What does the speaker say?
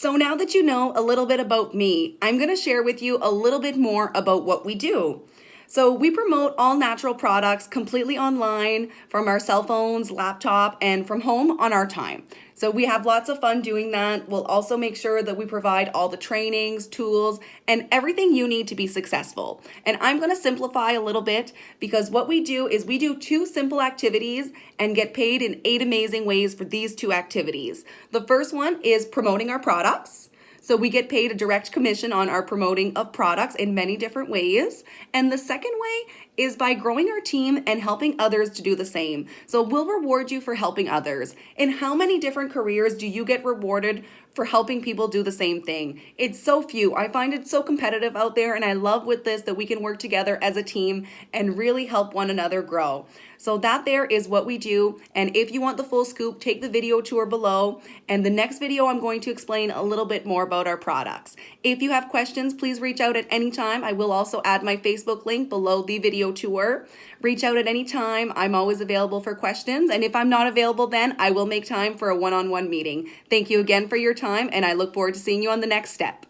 So now that you know a little bit about me, I'm going to share with you a little bit more about what we do. So we promote all natural products completely online from our cell phones, laptop, and from home on our time. So we have lots of fun doing that. We'll also make sure that we provide all the trainings, tools, and everything you need to be successful. And I'm going to simplify a little bit because what we do is we do 2 simple activities and get paid in 8 amazing ways for these 2 activities. The first one is promoting our products. So we get paid a direct commission on our promoting of products in many different ways. And the second way is by growing our team and helping others to do the same. So we'll reward you for helping others. In how many different careers do you get rewarded for helping people do the same thing? It's so few. I find it so competitive out there, and I love with this that we can work together as a team and really help one another grow. So that there is what we do. And if you want the full scoop, take the video tour below. And the next video, I'm going to explain a little bit more about our products. If you have questions, please reach out at any time. I will also add my Facebook link below the video tour. Reach out at any time. I'm always available for questions. And if I'm not available then, I will make time for a one-on-one meeting. Thank you again for your time, and I look forward to seeing you on the next step.